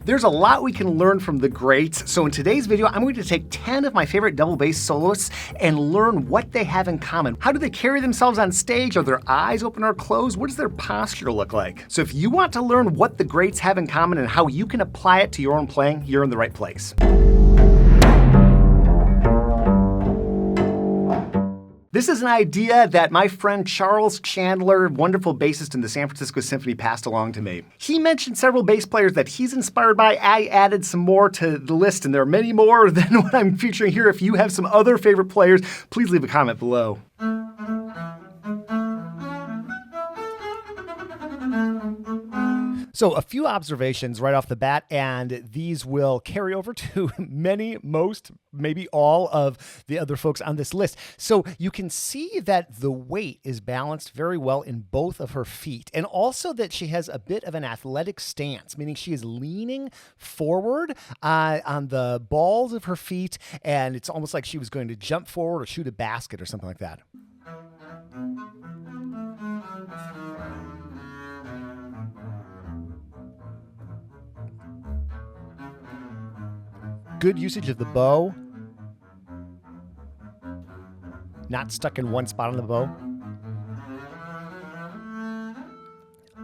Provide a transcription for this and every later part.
There's a lot we can learn from the greats, so in today's video, I'm going to take 10 of my favorite double bass soloists and learn what they have in common. How do they carry themselves on stage? Are their eyes open or closed? What does their posture look like? So if you want to learn what the greats have in common and how you can apply it to your own playing, you're in the right place. This is an idea that my friend Charles Chandler, wonderful bassist in the San Francisco Symphony, passed along to me. He mentioned several bass players that he's inspired by. I added some more to the list, and there are many more than what I'm featuring here. If you have some other favorite players, please leave a comment below. So a few observations right off the bat, and these will carry over to many, most, maybe all of the other folks on this list. So you can see that the weight is balanced very well in both of her feet, and also that she has a bit of an athletic stance, meaning she is leaning forward on the balls of her feet, and it's almost like she was going to jump forward or shoot a basket or something like that. Good usage of the bow. Not stuck in one spot on the bow.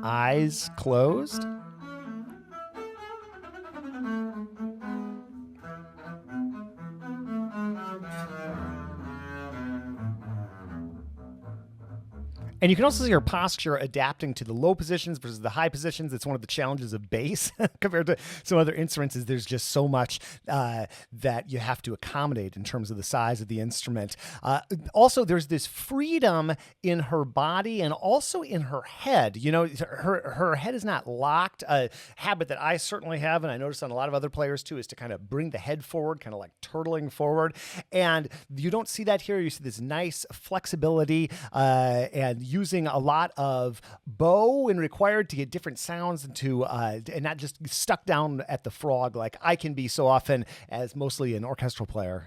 Eyes closed. And you can also see her posture adapting to the low positions versus the high positions. It's one of the challenges of bass compared to some other instruments, is there's just so much that you have to accommodate in terms of the size of the instrument. Also, there's this freedom in her body and also in her head. You know, her head is not locked. A habit that I certainly have, and I notice on a lot of other players too, is to kind of bring the head forward, kind of like turtling forward. And you don't see that here. You see this nice flexibility and using a lot of bow and required to get different sounds and and not just stuck down at the frog like I can be so often as mostly an orchestral player.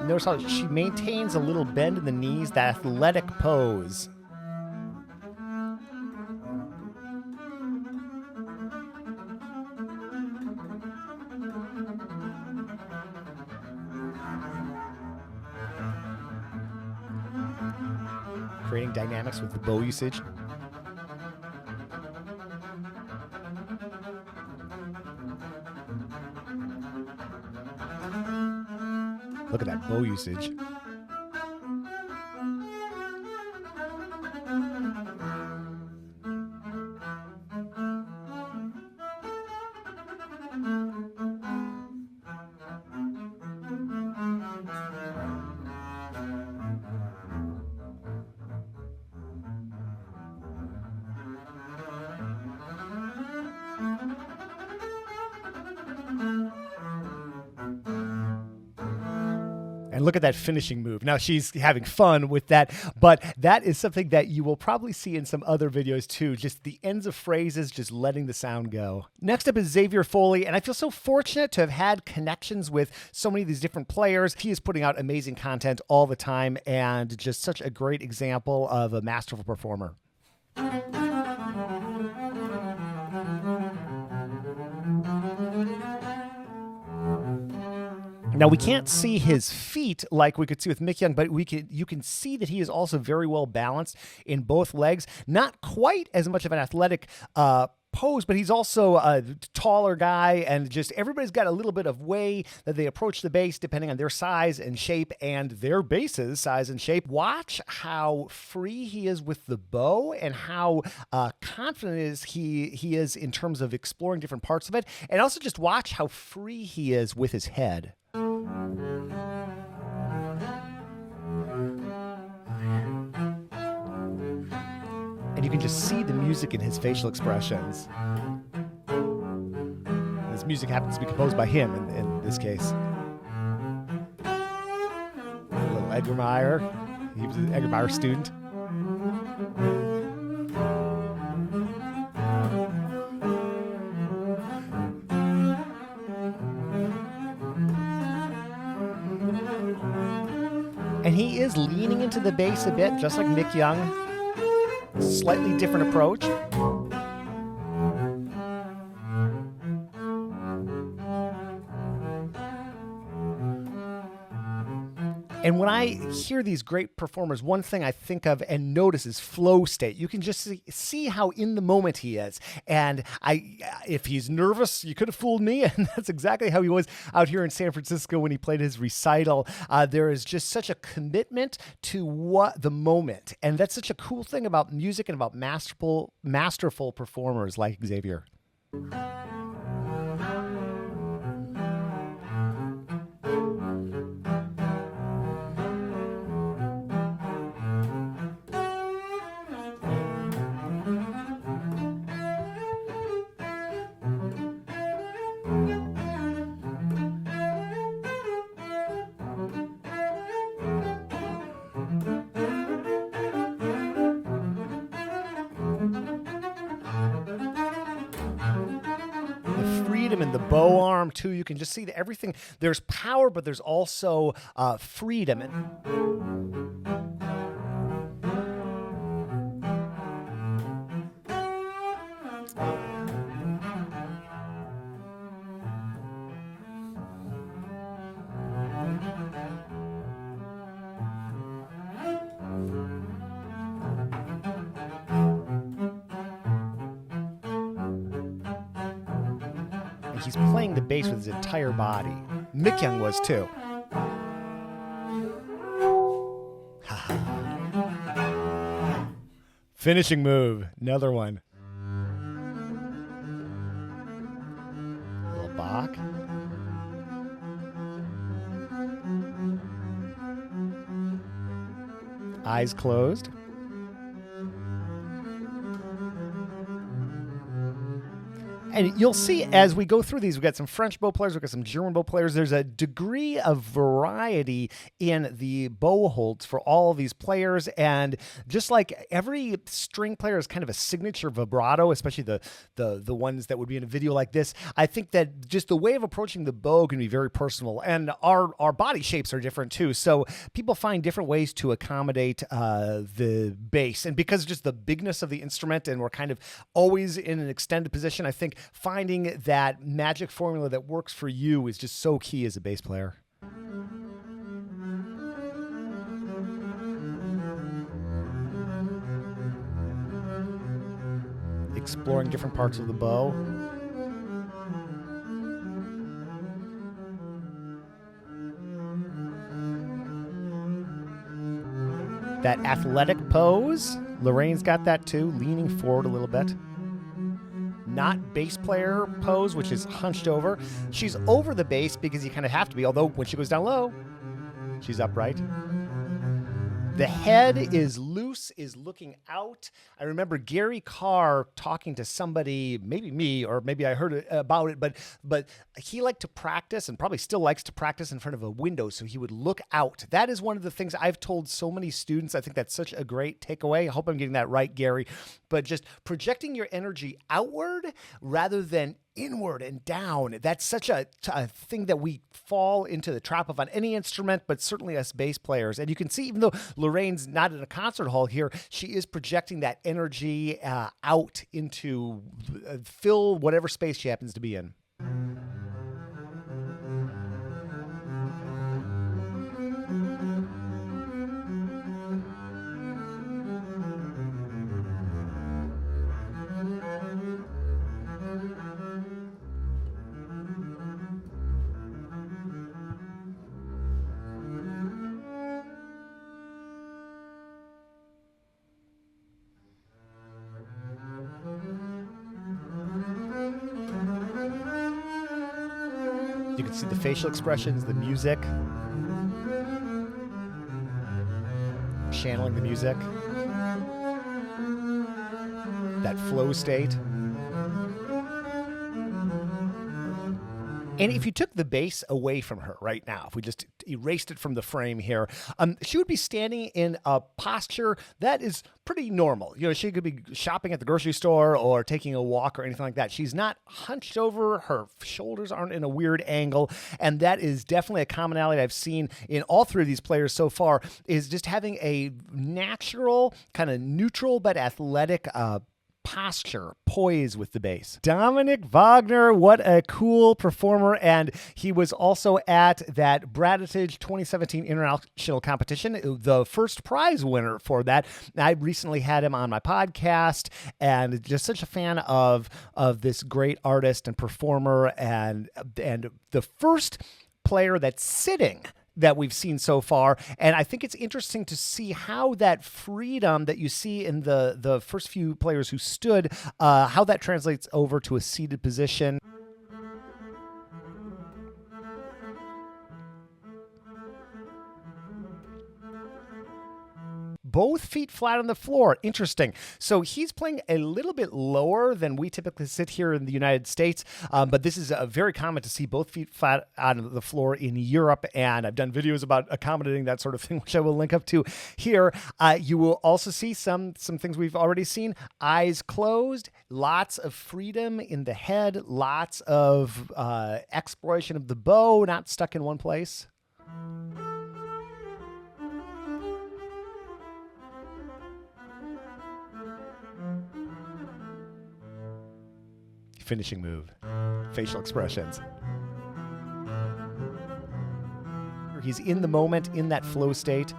Notice how she maintains a little bend in the knees, that athletic pose. Creating dynamics with the bow usage. Look at that bow usage. And look at that finishing move. Now she's having fun with that, but that is something that you will probably see in some other videos too. Just the ends of phrases, just letting the sound go. Next up is Xavier Foley, and I feel so fortunate to have had connections with so many of these different players. He is putting out amazing content all the time and just such a great example of a masterful performer. Now, we can't see his feet like we could see with Mikyung, but you can see that he is also very well balanced in both legs. Not quite as much of an athletic pose, but he's also a taller guy, and just everybody's got a little bit of way that they approach the bass depending on their size and shape and their bass's size and shape. Watch how free he is with the bow and how confident he is in terms of exploring different parts of it, and also just watch how free he is with his head. And you can just see the music in his facial expressions. This music happens to be composed by him in this case. A little Edgar Meyer. He was an Edgar Meyer student. And he is leaning into the bass a bit, just like Mikyung. Slightly different approach. And when I hear these great performers, one thing I think of and notice is flow state. You can just see how in the moment he is. And if he's nervous, you could have fooled me. And that's exactly how he was out here in San Francisco when he played his recital. There is just such a commitment to the moment. And that's such a cool thing about music and about masterful performers like Xavier. In the bow arm too, you can just see that everything, there's power, but there's also freedom. He's playing the bass with his entire body. Mikyung was too. Finishing move. Another one. A little Bach. Eyes closed. And you'll see as we go through these, we've got some French bow players, we've got some German bow players. There's a degree of variety in the bow holds for all of these players. And just like every string player is kind of a signature vibrato, especially the ones that would be in a video like this, I think that just the way of approaching the bow can be very personal. And our body shapes are different too. So people find different ways to accommodate the bass. And because just the bigness of the instrument and we're kind of always in an extended position, I think finding that magic formula that works for you is just so key as a bass player. Exploring different parts of the bow. That athletic pose, Lorraine's got that too, leaning forward a little bit. Not bass player pose, which is hunched over. She's over the bass because you kind of have to be, although when she goes down low, she's upright. The head is loose, is looking out. I remember Gary Karr talking to somebody, maybe me, or maybe I heard about it, but he liked to practice and probably still likes to practice in front of a window, so he would look out. That is one of the things I've told so many students. I think that's such a great takeaway. I hope I'm getting that right, Gary. But just projecting your energy outward rather than inward and down. That's such a thing that we fall into the trap of on any instrument, but certainly us bass players. And you can see, even though Lorraine's not in a concert hall here, she is projecting that energy out into fill whatever space she happens to be in. You can see the facial expressions, the music, channeling the music, that flow state. And if you took the bass away from her right now, if we just erased it from the frame here, she would be standing in a posture that is pretty normal. You know, she could be shopping at the grocery store or taking a walk or anything like that. She's not hunched over. Her shoulders aren't in a weird angle. And that is definitely a commonality I've seen in all three of these players so far, is just having a natural, kind of neutral but athletic posture, poise with the bass. Dominik Wagner, what a cool performer. And he was also at that Braditich 2017 International Competition, the first prize winner for that. I recently had him on my podcast, and just such a fan of this great artist and performer, and the first player that's sitting that we've seen so far. And I think it's interesting to see how that freedom that you see in the first few players who stood, how that translates over to a seated position. Both feet flat on the floor. Interesting. So he's playing a little bit lower than we typically sit here in the United States, but this is very common to see both feet flat on the floor in Europe, and I've done videos about accommodating that sort of thing, which I will link up to here. You will also see some things we've already seen. Eyes closed, lots of freedom in the head, lots of exploration of the bow, not stuck in one place. Finishing move, facial expressions. He's in the moment, in that flow state.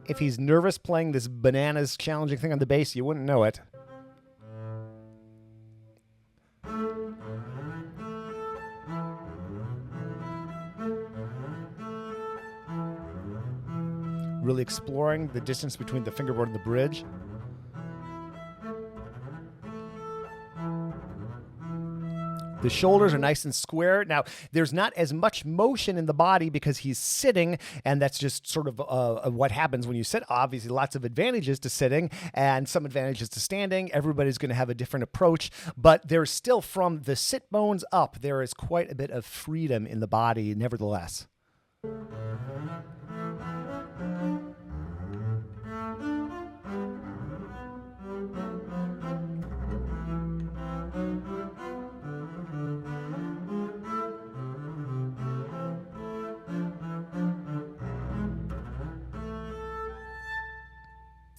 If he's nervous playing this bananas challenging thing on the bass, you wouldn't know it. Really exploring the distance between the fingerboard and the bridge. The shoulders are nice and square. Now, there's not as much motion in the body because he's sitting, and that's just sort of what happens when you sit. Obviously, lots of advantages to sitting and some advantages to standing. Everybody's going to have a different approach, but there's still, from the sit bones up, there is quite a bit of freedom in the body nevertheless.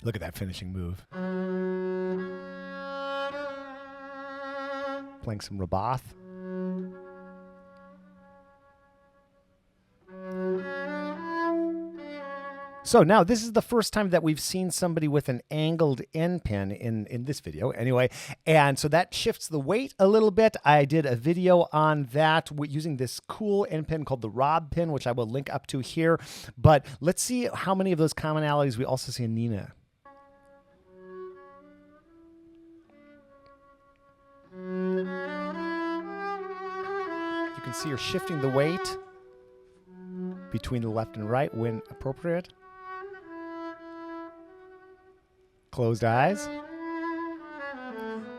Look at that finishing move. Playing some Rabbath. So now this is the first time that we've seen somebody with an angled end pin in this video anyway. And so that shifts the weight a little bit. I did a video on that using this cool end pin called the Rob pin, which I will link up to here. But let's see how many of those commonalities we also see in Nina. You can see her shifting the weight between the left and right when appropriate. Closed eyes.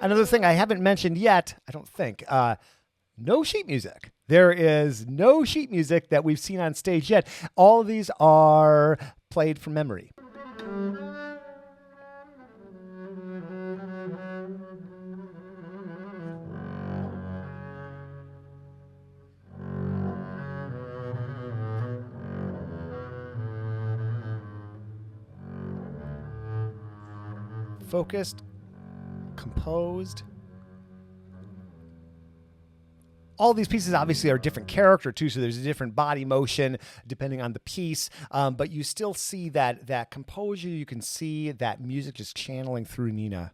Another thing I haven't mentioned yet, I don't think, no sheet music. There is no sheet music that we've seen on stage yet. All of these are played from memory. Focused, composed. All these pieces obviously are different character too, so there's a different body motion depending on the piece, but you still see that composure. You can see that music just channeling through Nina.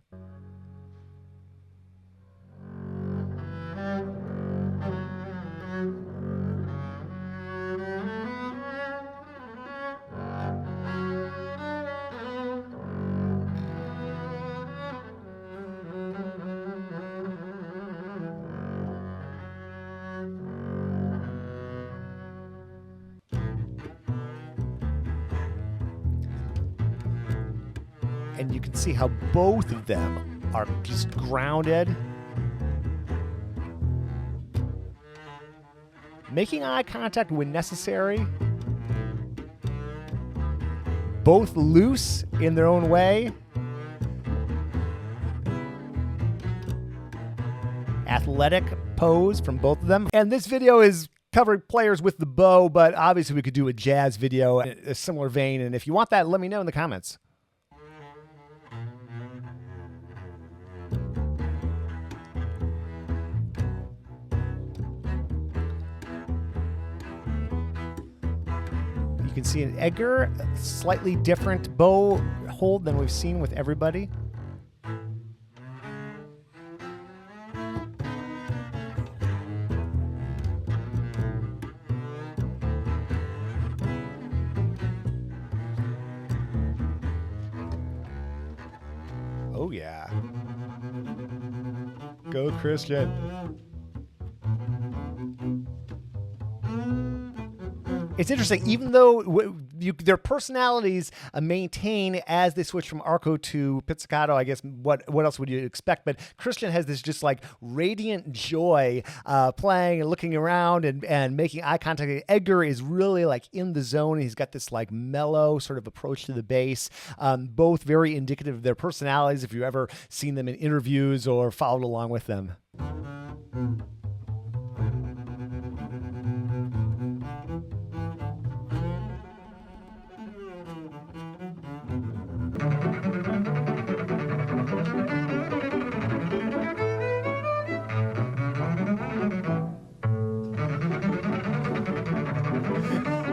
And you can see how both of them are just grounded. Making eye contact when necessary. Both loose in their own way. Athletic pose from both of them. And this video is covering players with the bow, but obviously we could do a jazz video in a similar vein. And if you want that, let me know in the comments. You can see an Edgar, a slightly different bow hold than we've seen with everybody. Oh yeah. Go Christian. It's interesting, even though their personalities maintain as they switch from arco to pizzicato. I guess what else would you expect? But Christian has this just like radiant joy playing and looking around and making eye contact. Edgar is really like in the zone. He's got this like mellow sort of approach to the bass. Both very indicative of their personalities if you've ever seen them in interviews or followed along with them.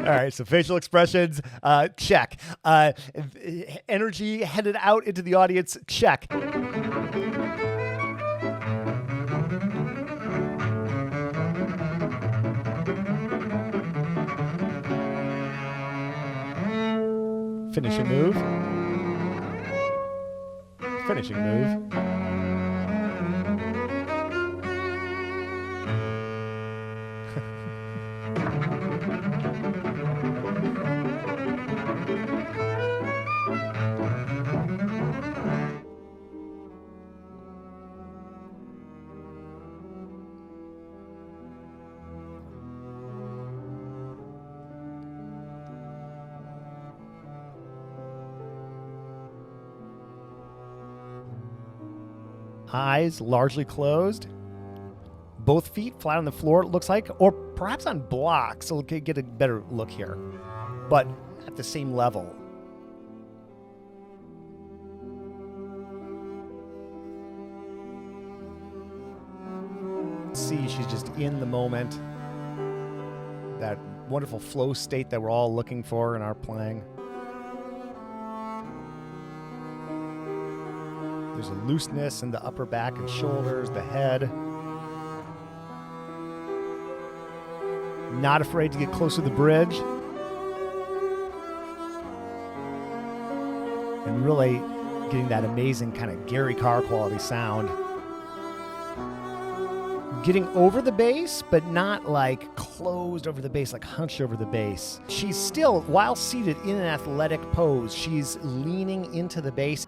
All right, so facial expressions, check. Energy headed out into the audience, check. Finishing move. Finishing move. Eyes largely closed. Both feet flat on the floor, it looks like, or perhaps on blocks, so we'll get a better look here, but at the same level. See, she's just in the moment. That wonderful flow state that we're all looking for in our playing. There's a looseness in the upper back and shoulders, the head. Not afraid to get close to the bridge. And really getting that amazing kind of Gary Karr quality sound. Getting over the bass, but not like closed over the bass, like hunched over the bass. She's still, while seated in an athletic pose, she's leaning into the bass.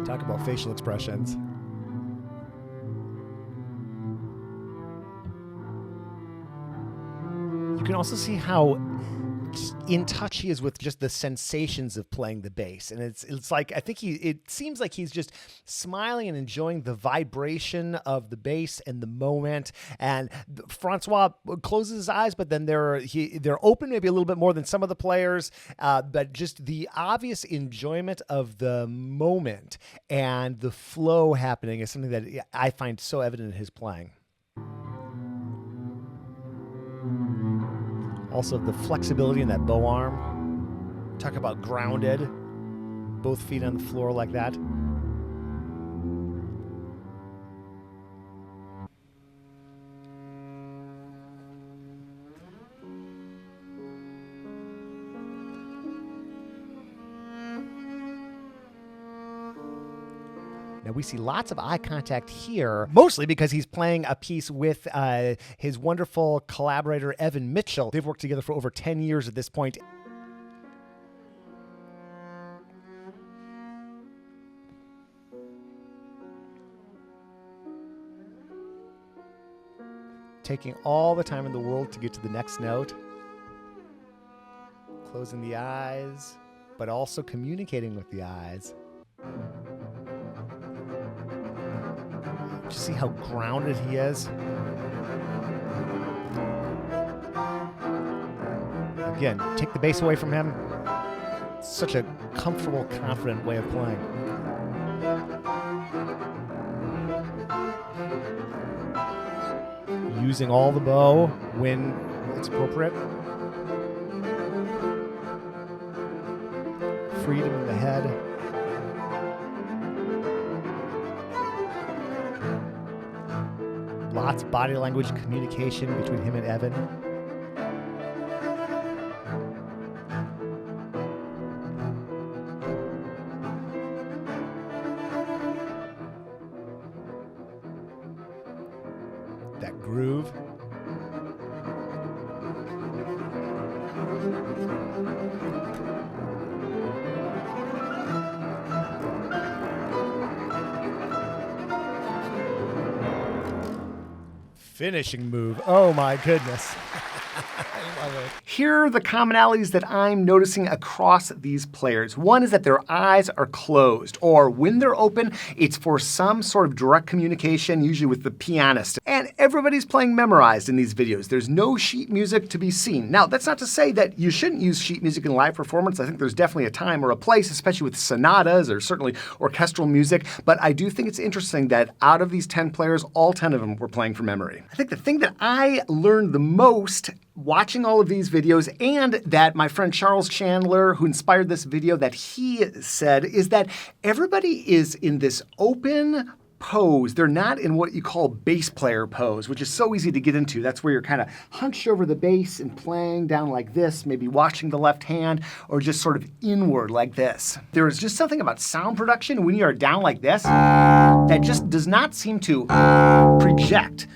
Talk about facial expressions. You can also see how in touch he is with just the sensations of playing the bass. And it's like, I think it seems like he's just smiling and enjoying the vibration of the bass and the moment. And Francois closes his eyes, but then they're open maybe a little bit more than some of the players, but just the obvious enjoyment of the moment and the flow happening is something that I find so evident in his playing. Also, the flexibility in that bow arm. Talk about grounded. Both feet on the floor like that. Now we see lots of eye contact here, mostly because he's playing a piece with his wonderful collaborator, Evan Mitchell. They've worked together for over 10 years at this point. taking all the time in the world to get to the next note, closing the eyes, but also communicating with the eyes. Just see how grounded he is. Again, take the bass away from him. Such a comfortable, confident way of playing. Using all the bow when it's appropriate. Freedom in the head. Lots of body language communication between him and Evan. That groove. Finishing move. Oh my goodness. I love it. Here are the commonalities that I'm noticing across these players. One is that their eyes are closed, or when they're open, it's for some sort of direct communication, usually with the pianist. And everybody's playing memorized in these videos. There's no sheet music to be seen. Now, that's not to say that you shouldn't use sheet music in live performance. I think there's definitely a time or a place, especially with sonatas or certainly orchestral music. But I do think it's interesting that out of these 10 players, all 10 of them were playing from memory. I think the thing that I learned the most watching all of these videos, and that my friend Charles Chandler, who inspired this video, that he said, is that everybody is in this open pose. They're not in what you call bass player pose, which is so easy to get into. That's where you're kind of hunched over the bass and playing down like this, maybe watching the left hand, or just sort of inward like this. There is just something about sound production when you are down like this that just does not seem to project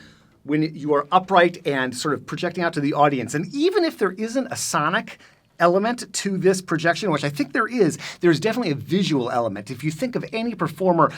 when you are upright and sort of projecting out to the audience. And even if there isn't a sonic element to this projection, which I think there is, there's definitely a visual element. If you think of any performer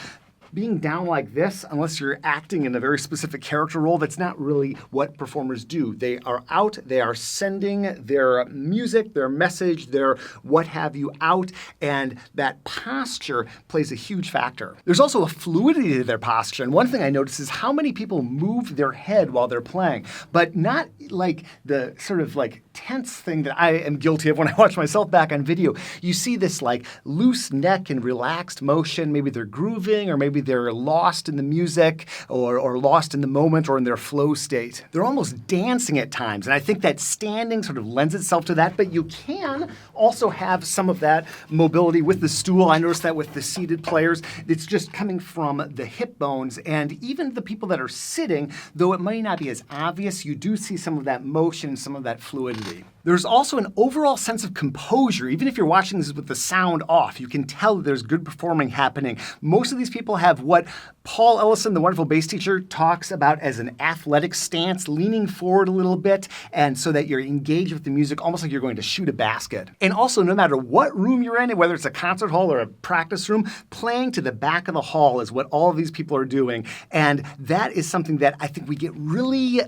being down like this, unless you're acting in a very specific character role, that's not really what performers do. They are out, they are sending their music, their message, their what have you out, and that posture plays a huge factor. There's also a fluidity to their posture, and one thing I notice is how many people move their head while they're playing, but not like the sort of like tense thing that I am guilty of when I watch myself back on video. You see this like loose neck and relaxed motion, maybe they're grooving, or maybe they're lost in the music or lost in the moment or in their flow state. They're almost dancing at times, and I think that standing sort of lends itself to that, but you can also have some of that mobility with the stool. I noticed that with the seated players. It's just coming from the hip bones, and even the people that are sitting, though it might not be as obvious, you do see some of that motion, some of that fluidity. There's also an overall sense of composure. Even if you're watching this with the sound off, you can tell that there's good performing happening. Most of these people have what Paul Ellison, the wonderful bass teacher, talks about as an athletic stance, leaning forward a little bit, and so that you're engaged with the music, almost like you're going to shoot a basket. And also, no matter what room you're in, whether it's a concert hall or a practice room, playing to the back of the hall is what all of these people are doing. And that is something that I think we get really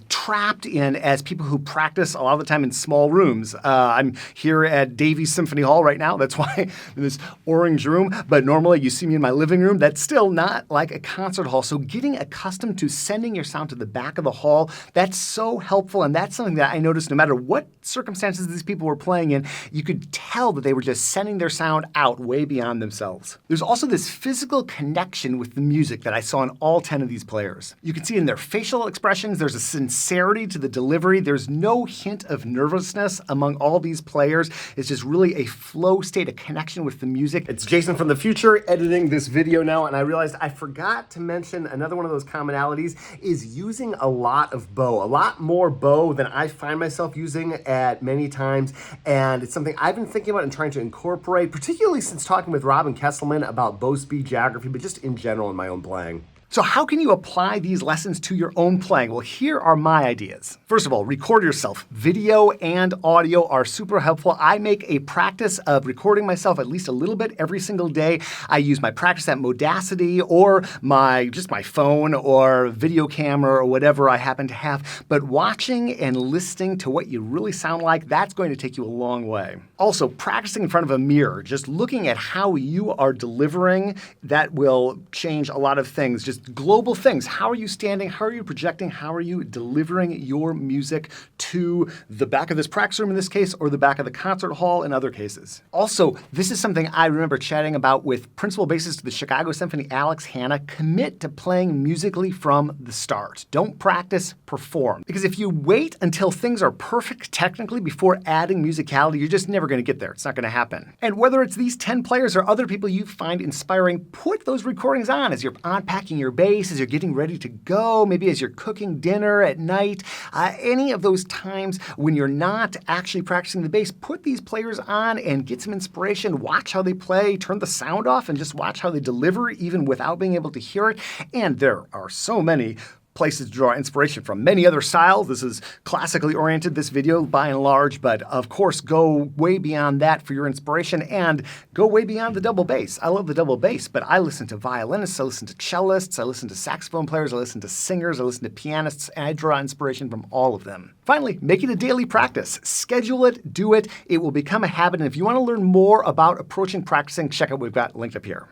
trapped in as people who practice a lot of the time in small rooms. I'm here at Davies Symphony Hall right now. That's why I'm in this orange room. But normally you see me in my living room. That's still not like a concert hall. So getting accustomed to sending your sound to the back of the hall, that's so helpful. And that's something that I noticed no matter what circumstances these people were playing in, you could tell that they were just sending their sound out way beyond themselves. There's also this physical connection with the music that I saw in all 10 of these players. You can see in their facial expressions, there's a sincerity to the delivery. There's no hint of nervousness among all these players. It's just really a flow state, a connection with the music. It's Jason from the future editing this video now, and I realized I forgot to mention another one of those commonalities is using a lot of bow, a lot more bow than I find myself using at many times, and it's something I've been thinking about and trying to incorporate, particularly since talking with Robin Kesselman about bow speed geography, but just in general in my own playing. So how can you apply these lessons to your own playing? Well, here are my ideas. First of all, record yourself. Video and audio are super helpful. I make a practice of recording myself at least a little bit every single day. I use my practice at Modacity or my phone or video camera or whatever I happen to have. But watching and listening to what you really sound like, that's going to take you a long way. Also, practicing in front of a mirror, just looking at how you are delivering, that will change a lot of things. Just global things. How are you standing? How are you projecting? How are you delivering your music to the back of this practice room in this case, or the back of the concert hall in other cases? Also, this is something I remember chatting about with principal bassist of the Chicago Symphony, Alex Hanna. Commit to playing musically from the start. Don't practice, perform. Because if you wait until things are perfect technically before adding musicality, you're just never going to get there. It's not going to happen. And whether it's these 10 players or other people you find inspiring, put those recordings on as you're unpacking your bass, as you're getting ready to go, maybe as you're cooking dinner at night. Any of those times when you're not actually practicing the bass, put these players on and get some inspiration. Watch how they play, turn the sound off, and just watch how they deliver even without being able to hear it. And there are so many places to draw inspiration from. Many other styles. This is classically oriented, this video, by and large, but of course go way beyond that for your inspiration and go way beyond the double bass. I love the double bass, but I listen to violinists, I listen to cellists, I listen to saxophone players, I listen to singers, I listen to pianists, and I draw inspiration from all of them. Finally, make it a daily practice. Schedule it, do it. It will become a habit, and if you want to learn more about approaching practicing, check out what we've got linked up here.